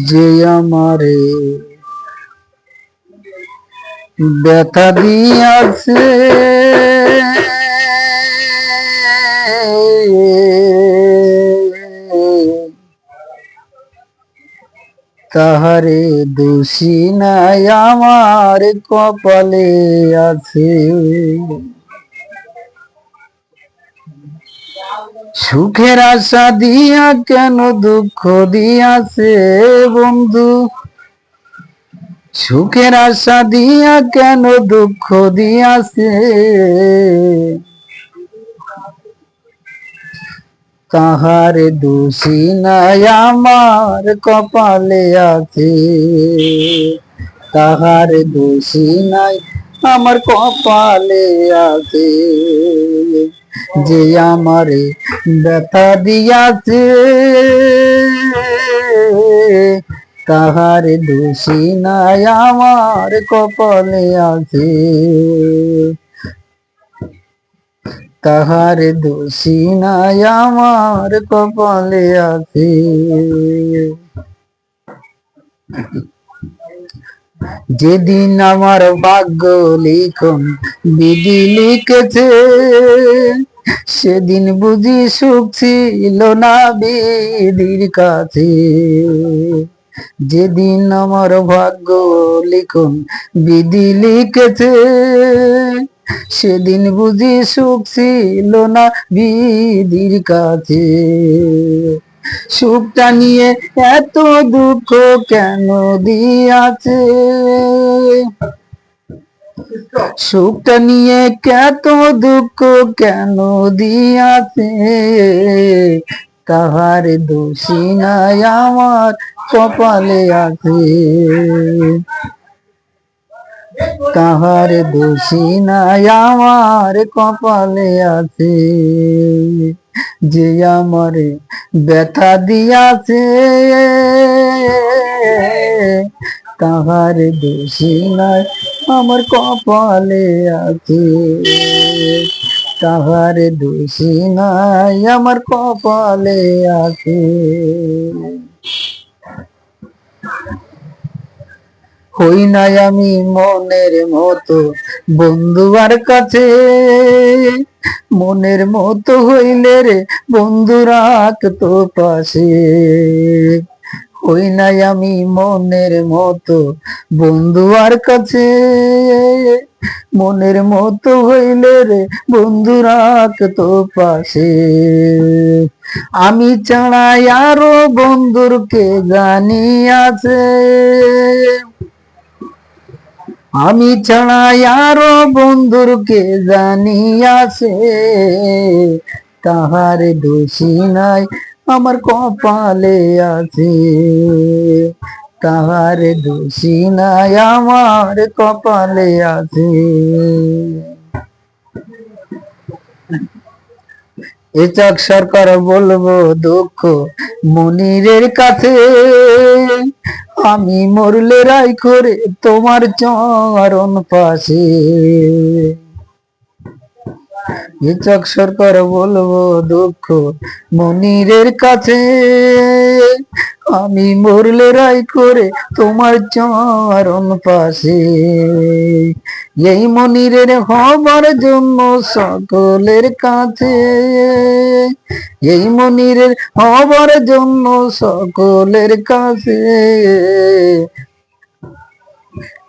যে আমারে ব্যথা দিয়াছে, তাহারে দোষী নাই আমার কপালে আছে। সুখের আশা দিয়া কেন দুঃখ দিয়াছে বন্ধু, সুখের আশা দিয়া কেন দুঃখ দিয়াছে, তাহার দোষী নাই আমার কপালে আছে, তাহার দোষী নাই আমার কপালে আছে। যে আমারে ব্যথা দিয়াছে, তাহার দোষী নাই আমার কপালে আছে, তাহার দোষী নাই আমার কপালে আছে। যেদিন আমার ভাগ্য লিখন বিধি লিখেছে, সেদিন বুঝি সুখ ছিল না বিধির কাছে। যেদিন আমার ভাগ্য লিখন বিধি লিখেছে, সেদিন বুঝি সুখ ছিল না বিধির কাছে। সুখটা নিয়ে এত দুঃখ কেন দিয়াছে, সুখটা নিয়ে এত দুঃখ কেন দিয়াছে, তাহার দোষী নাই আমার কপালে আছে, তাহার দোষী নাই আমার কপালে আছে। যে আমারে ব্যথা দিয়াছে, তাহার দোষী নাই আমার কপালে আছে, তাহার দোষী নাই আমার কপালে আছে। হই নাই আমি মনের মতো বন্ধু আর কাছে, মনের মতো হইলে রে বন্ধু রাখতো পাশে। হই নাই আমি মনের মতো বন্ধু আর কাছে, মনের মতো হইলে রে বন্ধু রাখতো পাশে। আমি ছাড়া আরো বন্ধুর কে জানি আছে, আমি ছাড়া আরো বন্ধুর কে জানি আছে, তাহার দোষী নাই আমার কপালে আছে, তাহার দোষী নাই আমার কপালে আছে। ইসাক সরকার বলবো দুঃখ মনিরের কাছে, আমি মরলে রাই করে তোমার চরণ পাশে। ইসাক সরকার বলবো দুঃখ মনিরের কাছে, আমি মরলে রাই করে তোমার চরণ পাশে। এই মনিরের হবার জন্য সকলের কাছে, এই মনিরের হবার জন্য সকলের কাছে,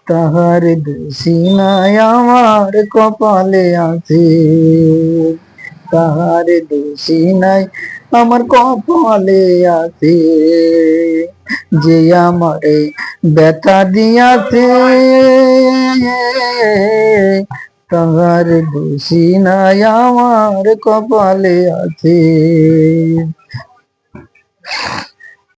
তাহার দোষী নাই আমার কপালে আছে, তাহার দোষী নাই আমার কপালে আছে। যে আমারে ব্যথা দিয়াছে, তাহার দোষী নাই আমার কপালে আছে।